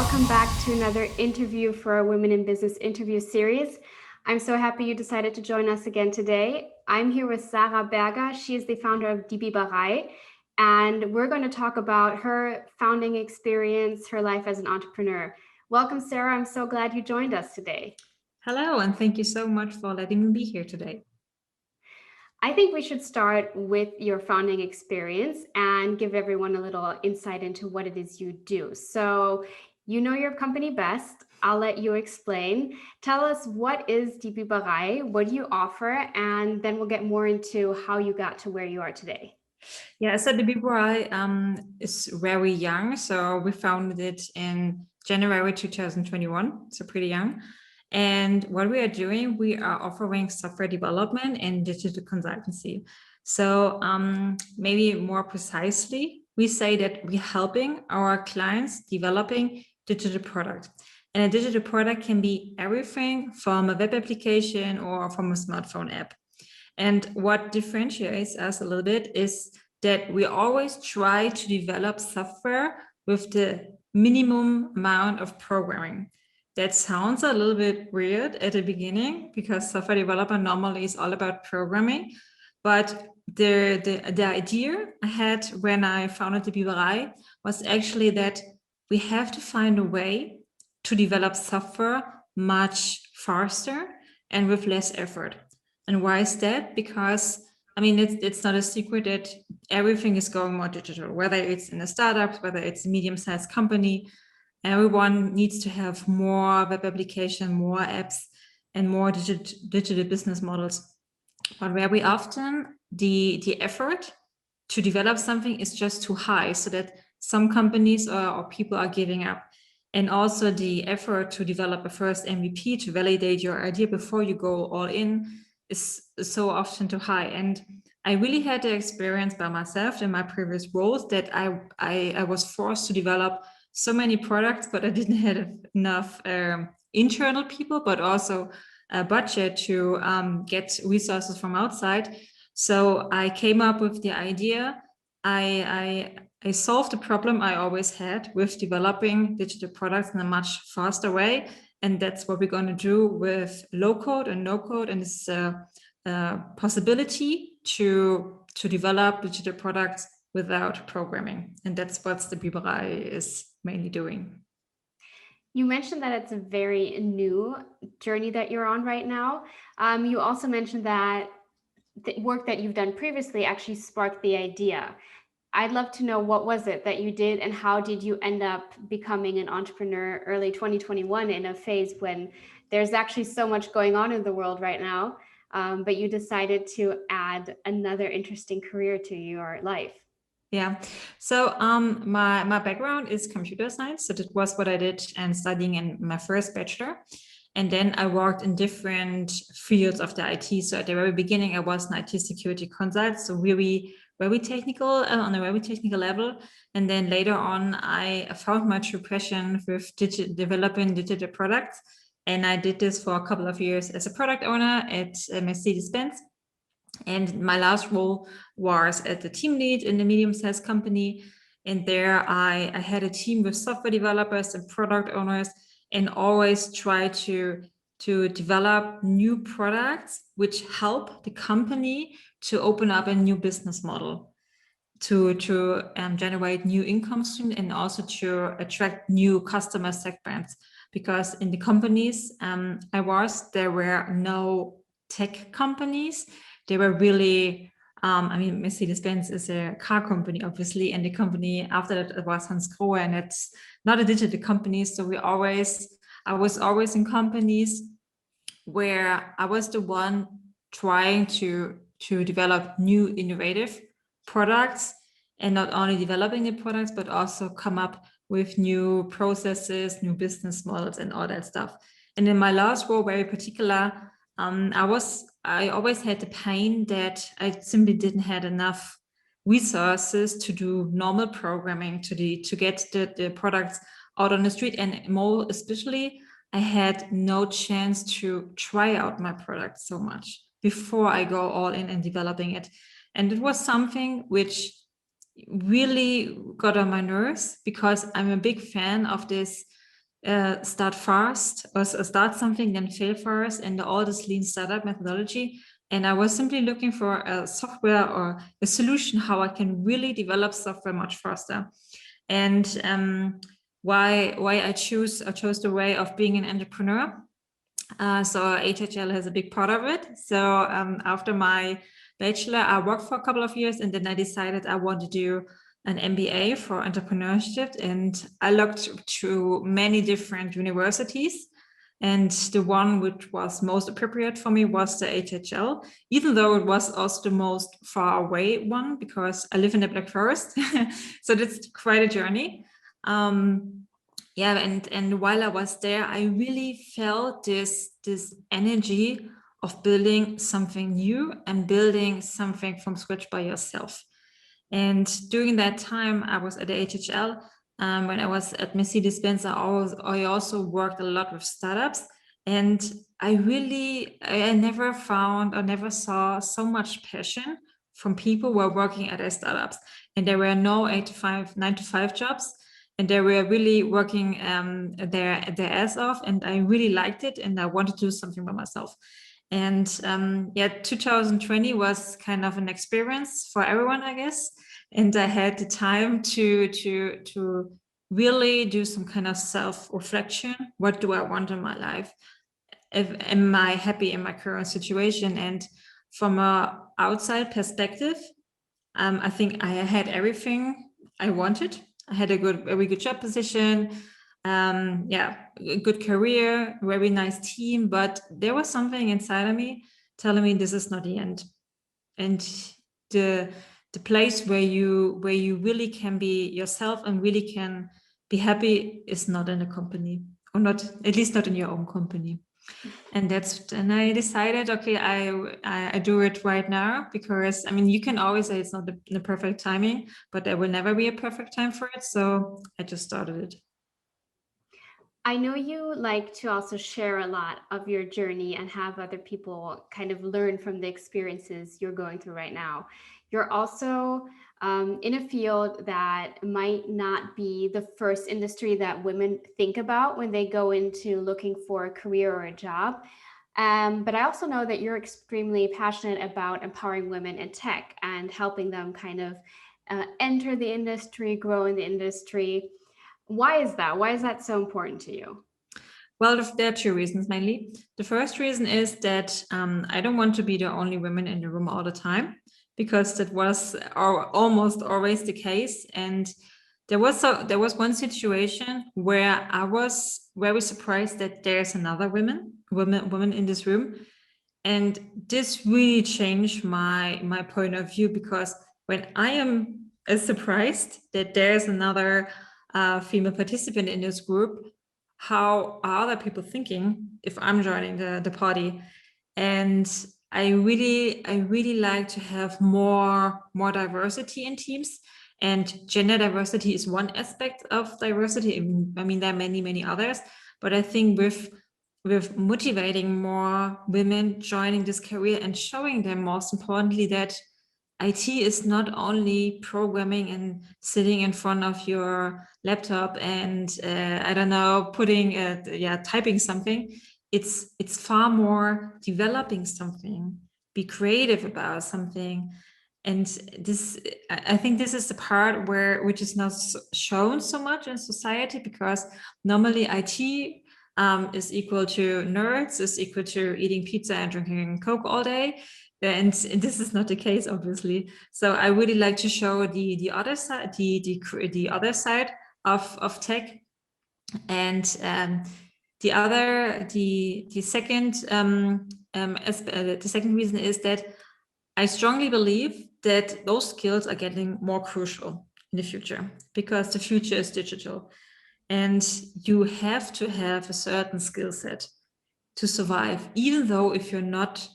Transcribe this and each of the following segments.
welcome back to another interview for our Women in Business interview series. I'm so happy you decided to join us again today. I'm here with Sarah Berger. She is the founder of Biberei, and we're going to talk about her founding experience, her life as an entrepreneur. Welcome, Sarah. I'm so glad you joined us today. Hello, and thank you so much for letting me be here today. I think we should start with your founding experience and give everyone a little insight into what it is you do. So, you know your company best. I'll let you explain. Tell us, what is Die Biberei? What do you offer? And then we'll get more into how you got to where you are today. Yeah, so the Biberei is very young. So we founded it in January 2021, so pretty young. And what we are doing, we are offering software development and digital consultancy. So maybe more precisely, we say that we're helping our clients developing digital product. And a digital product can be everything from a web application or from a smartphone app. And what differentiates us a little bit is that we always try to develop software with the minimum amount of programming. That sounds a little bit weird at the beginning because software development normally is all about programming. But the idea I had when I founded the Biberei was actually that we have to find a way to develop software much faster and with less effort. And why is that? Because I mean, it's not a secret that everything is going more digital, whether it's in a startup, whether it's a medium-sized company. Everyone needs to have more web application, more apps, and more digital business models. But very often, the effort to develop something is just too high, so that some companies or people are giving up. And also the effort to develop a first MVP, to validate your idea before you go all in, is so often too high. And I really had the experience by myself in my previous roles that I was forced to develop so many products, but I didn't have enough internal people, but also a budget to get resources from outside. So I came up with the idea. I solved the problem I always had with developing digital products in a much faster way. And that's what we're going to do with low code and no code. And it's a possibility to develop digital products without programming. And that's what the Biberei is mainly doing. You mentioned that it's a very new journey that you're on right now. You also mentioned that the work that you've done previously actually sparked the idea. I'd love to know, what was it that you did and how did you end up becoming an entrepreneur early 2021 in a phase when there's actually so much going on in the world right now, but you decided to add another interesting career to your life? Yeah, so my background is computer science. So that was what I did and studying in my first bachelor. And then I worked in different fields of the IT. So at the very beginning, I was an IT security consultant, so really very technical, on a very technical level. And then later on, I found my true passion with developing digital products. And I did this for a couple of years as a product owner at Mercedes-Benz. And my last role was as the team lead in a medium-sized company. And there I had a team with software developers and product owners, and always try to develop new products which help the company to open up a new business model, to generate new income stream, and also to attract new customer segments. Because in the companies there were no tech companies. They were really, I mean, Mercedes-Benz is a car company, obviously, and the company after that it was Hans Grohe, and it's not a digital company. So I was always in companies where I was the one trying to develop new innovative products, and not only developing the products, but also come up with new processes, new business models, and all that stuff. And in my last role, very particular, I always had the pain that I simply didn't have enough resources to do normal programming to get the products out on the street, and more especially, I had no chance to try out my product so much before I go all in developing it. And it was something which really got on my nerves, because I'm a big fan of this start fast or start something, then fail fast, and all this lean startup methodology. And I was simply looking for a software or a solution how I can really develop software much faster. And why I chose the way of being an entrepreneur. So HHL has a big part of it. So after my bachelor, I worked for a couple of years, and then I decided I want to do an MBA for entrepreneurship. And I looked to many different universities. And the one which was most appropriate for me was the HHL, even though it was also the most far away one, because I live in the Black Forest. So that's quite a journey. Yeah, and while I was there, I really felt this energy of building something new and building something from scratch by yourself. And during that time, I was at the HHL. When I was at Mercedes-Benz, I also worked a lot with startups. And I never found or never saw so much passion from people who are working at their startups. And there were no 9-to-5 jobs. And they were really working their ass off. And I really liked it. And I wanted to do something by myself. And yeah, 2020 was kind of an experience for everyone, I guess. And I had the time to really do some kind of self-reflection. What do I want in my life? Am I happy in my current situation? And from an outside perspective, I think I had everything I wanted. I had a very good job position. Yeah, a good career, very nice team, but there was something inside of me telling me this is not the end. And the place where you really can be yourself and really can be happy is not in a company, or not, at least not in your own company. And I decided, okay, I do it right now, because I mean, you can always say it's not the perfect timing, but there will never be a perfect time for it. So I just started it. I know you like to also share a lot of your journey and have other people kind of learn from the experiences you're going through right now. You're also in a field that might not be the first industry that women think about when they go into looking for a career or a job. But I also know that you're extremely passionate about empowering women in tech and helping them kind of enter the industry, grow in the industry. Why is that? Why is that so important to you? Well, there are two reasons mainly. The first reason is that I don't want to be the only woman in the room all the time, because that was almost always the case. And there was one situation where I was very surprised that there's another woman in this room. And this really changed my point of view, because when I am surprised that there's another female participant in this group, how are other people thinking if I'm joining the party? And I really like to have more diversity in teams. And gender diversity is one aspect of diversity. I mean, there are many others, but I think with motivating more women joining this career and showing them, most importantly, that IT is not only programming and sitting in front of your laptop and I don't know, typing something. It's far more developing something, be creative about something. And this, I think this is the part which is not shown so much in society, because normally IT is equal to nerds, is equal to eating pizza and drinking Coke all day. And this is not the case, obviously. So I really like to show the other side, the other side of tech. And the second reason is that I strongly believe that those skills are getting more crucial in the future, because the future is digital. And you have to have a certain skill set to survive, even though if you're not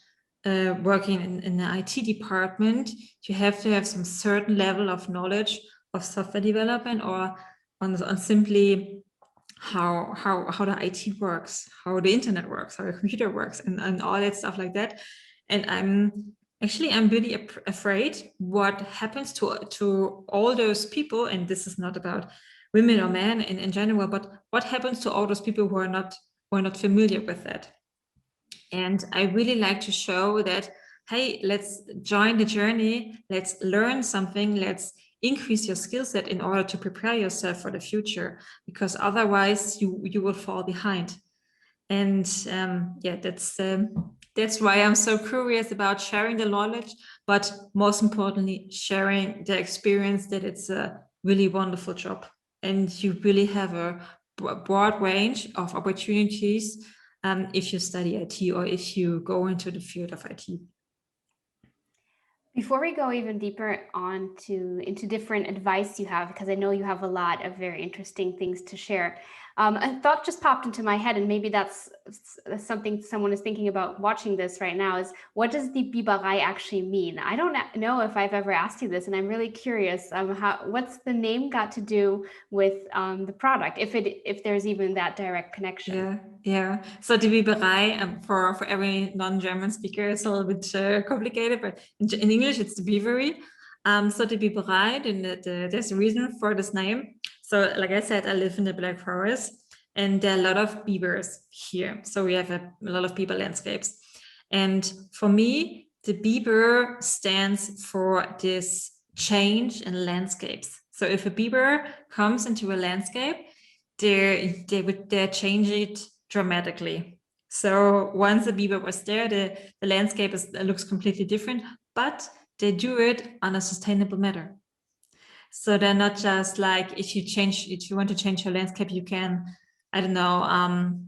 working in the IT department, you have to have some certain level of knowledge of software development, or on simply how the IT works, how the internet works, how the computer works, and all that stuff like that. And I'm really afraid what happens to all those people. And this is not about women or men in general, but what happens to all those people who are not familiar with that? And I really like to show that, hey, let's join the journey, let's learn something, let's increase your skill set in order to prepare yourself for the future, because otherwise you will fall behind. And yeah, that's why I'm so curious about sharing the knowledge, but most importantly, sharing the experience that it's a really wonderful job. And you really have a broad range of opportunities if you study IT or if you go into the field of IT. Before we go even deeper into different advice you have, because I know you have a lot of very interesting things to share, a thought just popped into my head, and maybe that's something someone is thinking about watching this right now, is what does the Biberei actually mean? I don't know if I've ever asked you this, and I'm really curious. What's the name got to do with the product, if there's even that direct connection? Yeah. So the Biberei, for every non-German speaker, it's a little bit complicated, but in English it's the Biberei. So the Biberei, there's a reason for this name. So like I said, I live in the Black Forest, and there are a lot of beavers here. So we have a lot of beaver landscapes. And for me, the beaver stands for this change in landscapes. So if a beaver comes into a landscape, they change it dramatically. So once the beaver was there, the landscape looks completely different, but they do it on a sustainable manner. So they're not just like, if you want to change your landscape, you can, I don't know,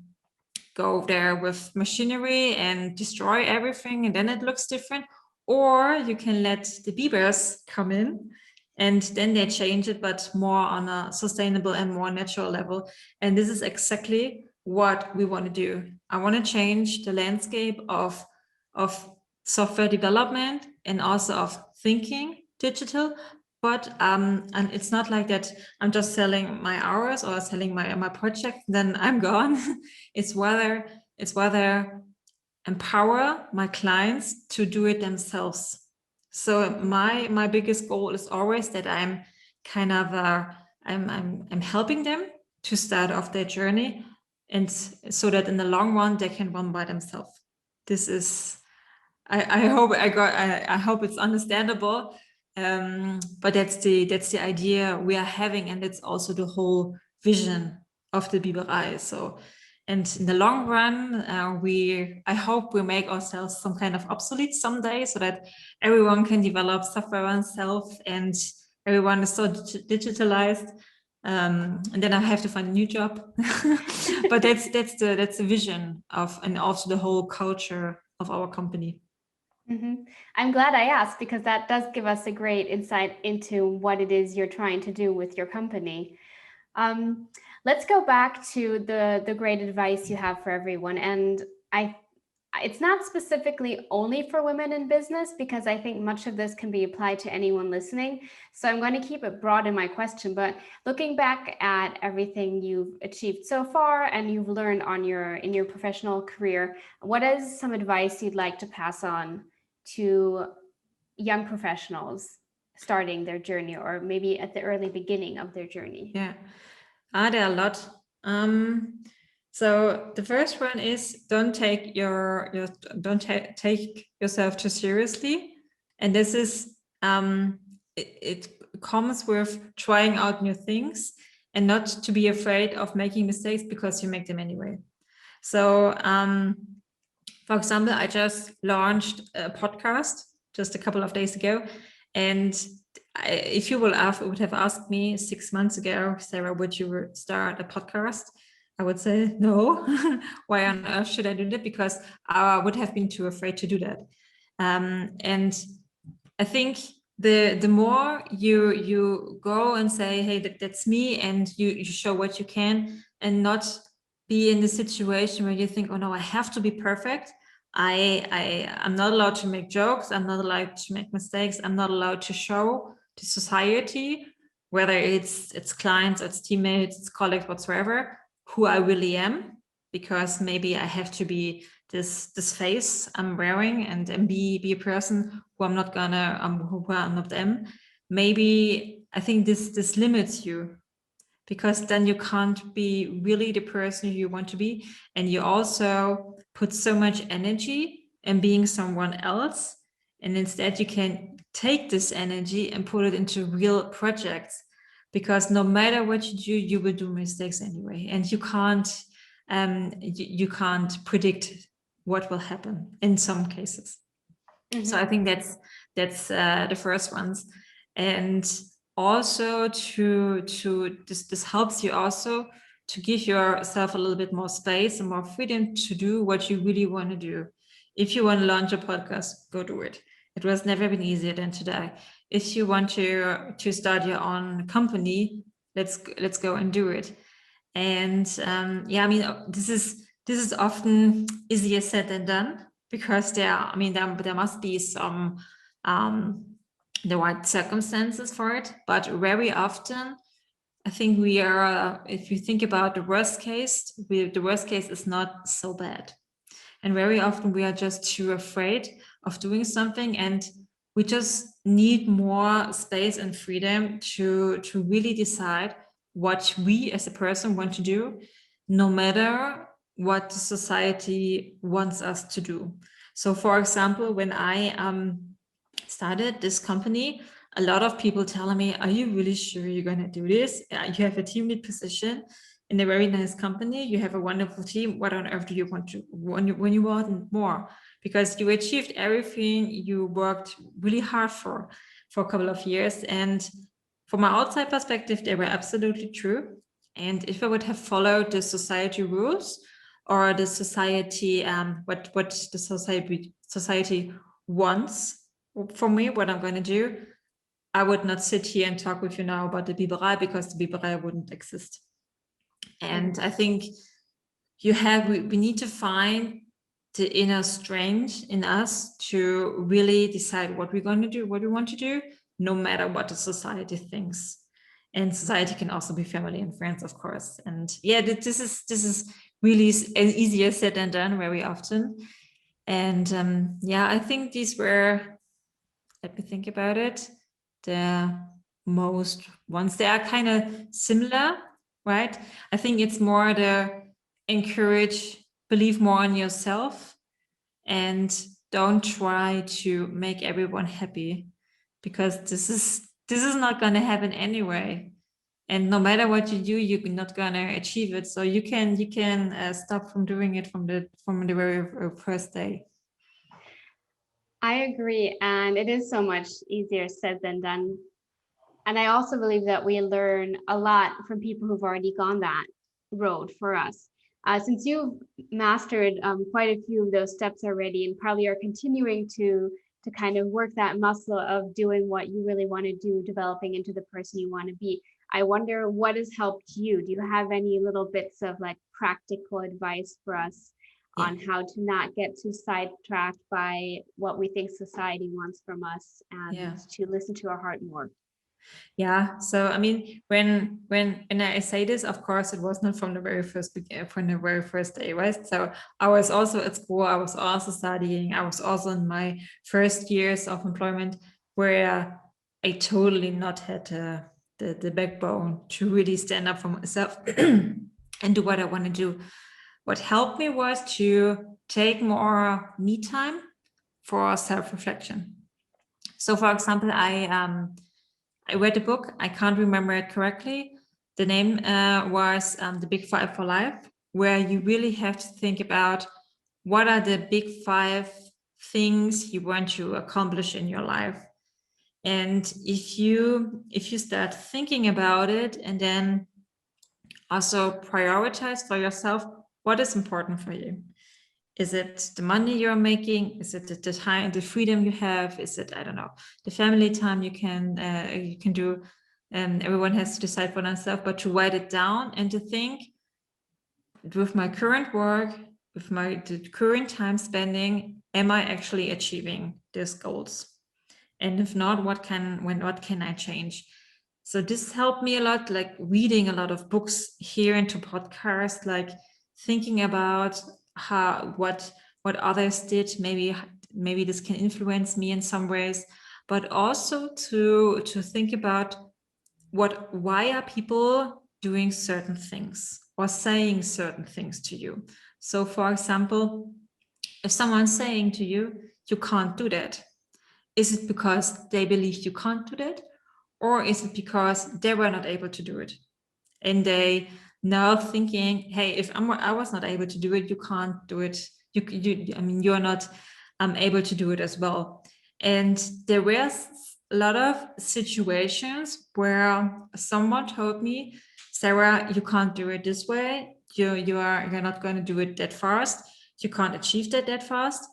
go there with machinery and destroy everything, and then it looks different. Or you can let the beavers come in, and then they change it, but more on a sustainable and more natural level. And this is exactly what we want to do. I want to change the landscape of software development and also of thinking digital. But and it's not like that I'm just selling my hours or selling my project, then I'm gone. It's whether empower my clients to do it themselves. So my biggest goal is always that I'm kind of I'm helping them to start off their journey, and so that in the long run they can run by themselves. This is, I hope it's understandable. But that's the idea we are having, and it's also the whole vision of the Biberei. So, and in the long run, I hope we make ourselves some kind of obsolete someday, so that everyone can develop software themselves and everyone is so digitalized. And then I have to find a new job. But that's the vision of, and also the whole culture of our company. Mm-hmm. I'm glad I asked, because that does give us a great insight into what it is you're trying to do with your company. Let's go back to the great advice you have for everyone. And it's not specifically only for women in business, because I think much of this can be applied to anyone listening. So I'm going to keep it broad in my question, but looking back at everything you've achieved so far and you've learned in your professional career, what is some advice you'd like to pass on to young professionals starting their journey, or maybe at the early beginning of their journey? Yeah, there are a lot. So the first one is, don't take take yourself too seriously, and this is it comes with trying out new things and not to be afraid of making mistakes, because you make them anyway. So for example, I just launched a podcast just a couple of days ago, and if you would have asked me 6 months ago, Sarah, would you start a podcast? I would say no. Why on earth should I do that? Because I would have been too afraid to do that. And I think the more you go and say, hey, that's me, and you show what you can, and not be in the situation where you think, oh no, I have to be perfect. I'm not allowed to make jokes. I'm not allowed to make mistakes. I'm not allowed to show to society, whether it's clients, it's teammates, it's colleagues, whatsoever, who I really am, because maybe I have to be this face I'm wearing and be a person who I'm not who I'm not them. Maybe I think this limits you, because then you can't be really the person you want to be. And you also put so much energy in being someone else. And instead you can take this energy and put it into real projects, because no matter what you do, you will do mistakes anyway. And you can't predict what will happen in some cases. So I think that's the first ones. And also this helps you also to give yourself a little bit more space and more freedom to do what you really want to do. If you want to launch a podcast, go do it. It was never been easier than today. If you want to start your own company, let's go and do it. And yeah, I mean, this is often easier said than done, because there must be some the right circumstances for it. But very often, I think we are, if you think about the worst case, the worst case is not so bad. And very often we are just too afraid of doing something, and we just need more space and freedom to really decide what we as a person want to do, no matter what the society wants us to do. So for example, when I started this company, a lot of people telling me, are you really sure you're going to do this? You have a team lead position in a very nice company. You have a wonderful team. What on earth do you want to, when you want more? Because you achieved everything you worked really hard for a couple of years. And from my outside perspective, they were absolutely true. And if I would have followed the society rules, or the society, what the society wants for me, what I'm going to do, I would not sit here and talk with you now about the Biberei, because the Biberei wouldn't exist. And I think we need to find the inner strength in us to really decide what we're going to do, what we want to do, no matter what the society thinks. And society can also be family and friends, of course. And yeah, this is really easier said than done very often. And yeah, I think these were, let me think about it, the most ones. They are kind of similar, right? I think it's more the encourage, believe more in yourself, and don't try to make everyone happy, because this is not going to happen anyway. And no matter what you do, you're not going to achieve it. So you can stop from doing it from the very first day. I agree. And it is so much easier said than done. And I also believe that we learn a lot from people who've already gone that road for us. Since you've mastered quite a few of those steps already, and probably are continuing to kind of work that muscle of doing what you really want to do, developing into the person you want to be, I wonder what has helped you. Do you have any little bits of like practical advice for us on how to not get too sidetracked by what we think society wants from us, and to listen to our heart more? Yeah. So I mean, when I say this, of course, it was not from the very first day, right? So I was also at school. I was also studying. I was also in my first years of employment, where I totally not had the backbone to really stand up for myself and do what I want to do. What helped me was to take more me time for self-reflection. So, for example, I read a book. I can't remember it correctly. The name was The Big Five for Life, where you really have to think about what are the big 5 things you want to accomplish in your life. And if you start thinking about it, and then also prioritize for yourself what is important for you. Is it the money you're making? Is it the time, the freedom you have? Is it, I don't know, the family time you can do? Everyone has to decide for themselves, but to write it down and to think, with my current work, with the current time spending, am I actually achieving these goals? And if not, what can I change? So this helped me a lot, like reading a lot of books, hearing to podcasts, like thinking about what others did. Maybe this can influence me in some ways, but also to think about why are people doing certain things or saying certain things to you. So for example, if someone's saying to you, you can't do that, is it because they believe you can't do that? Or is it because they were not able to do it? And they now thinking, hey, if I was not able to do it, you can't do it. You're not able to do it as well. And there were a lot of situations where someone told me, Sarah, you can't do it this way. You're not going to do it that fast. You can't achieve that fast.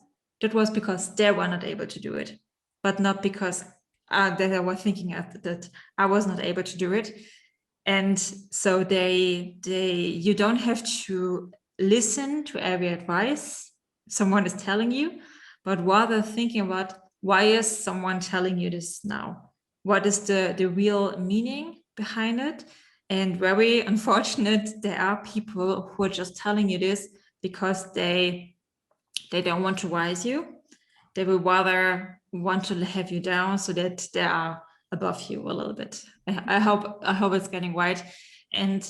That was because they were not able to do it, but not because they were thinking that I was not able to do it. And so you don't have to listen to every advice someone is telling you, but rather thinking about, why is someone telling you this now? What is the real meaning behind it? And very unfortunate, there are people who are just telling you this because they don't want to rise you. They will rather want to have you down so that they are above you a little bit. I hope it's getting right. And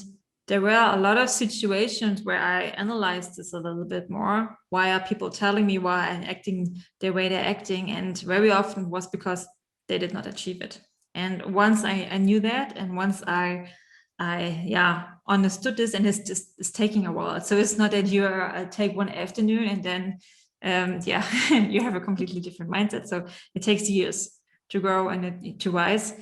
there were a lot of situations where I analyzed this a little bit more. Why are people telling me why I'm acting the way they're acting? And very often was because they did not achieve it. And once I knew that, and once I understood this, and it's taking a while. So it's not that you take one afternoon and then you have a completely different mindset. So it takes years to grow and to rise.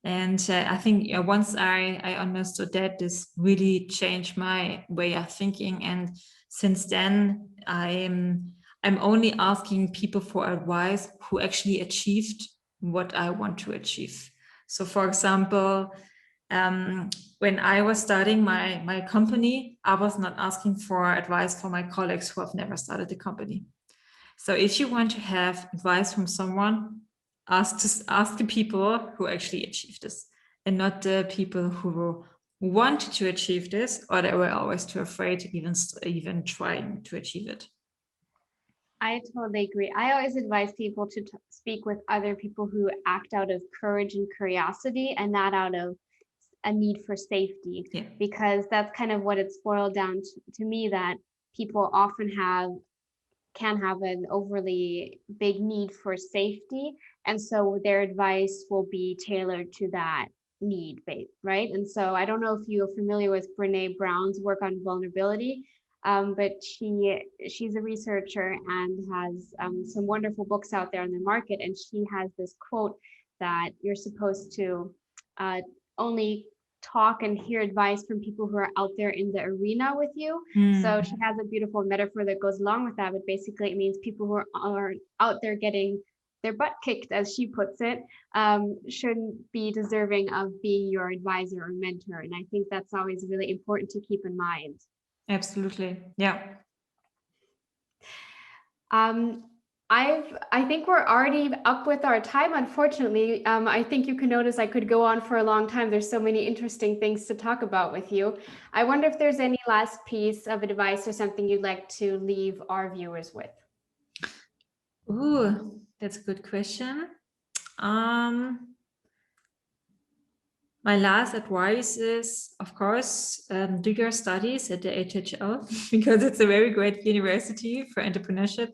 And I think once I understood that, this really changed my way of thinking. And since then, I'm only asking people for advice who actually achieved what I want to achieve. So for example, when I was starting my company, I was not asking for advice for my colleagues who have never started the company. So if you want to have advice from someone, ask the people who actually achieved this, and not the people who wanted to achieve this, or they were always too afraid even trying to achieve it. I totally agree. I always advise people to speak with other people who act out of courage and curiosity, and not out of a need for safety, because that's kind of what it's boiled down to me, that people often can have an overly big need for safety, and so their advice will be tailored to that need, right? And so I don't know if you're familiar with Brene Brown's work on vulnerability, but she's a researcher and has some wonderful books out there on the market, and she has this quote that you're supposed to only talk and hear advice from people who are out there in the arena with you. So she has a beautiful metaphor that goes along with that, but basically it means people who are out there getting their butt kicked, as she puts it, shouldn't be deserving of being your advisor or mentor. And I think that's always really important to keep in mind. Absolutely. Yeah. I think we're already up with our time, unfortunately. I think you can notice I could go on for a long time. There's so many interesting things to talk about with you. I wonder if there's any last piece of advice or something you'd like to leave our viewers with. Ooh, that's a good question. My last advice is, of course, do your studies at the HHL because it's a very great university for entrepreneurship,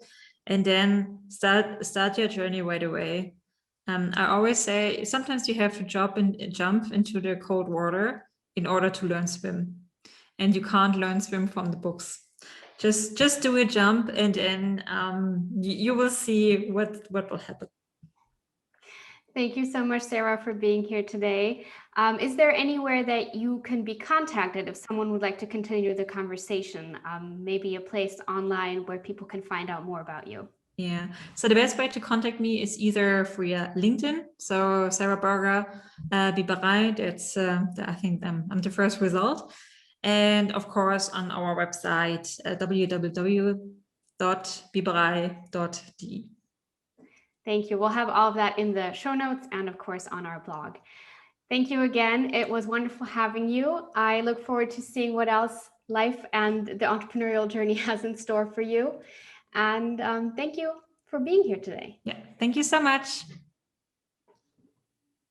and then start your journey right away. I always say sometimes you have to jump into the cold water in order to learn swim, and you can't learn swim from the books. Just do a jump, and then you will see what will happen. Thank you so much, Sarah, for being here today. Is there anywhere that you can be contacted if someone would like to continue the conversation? Maybe a place online where people can find out more about you? Yeah, so the best way to contact me is either via LinkedIn. So Sarah Berger, Biberei, that's I think I'm the first result. And of course on our website, www.biberei.de. Thank you. We'll have all of that in the show notes and of course on our blog. Thank you again. It was wonderful having you. I look forward to seeing what else life and the entrepreneurial journey has in store for you. And thank you for being here today. Yeah, thank you so much.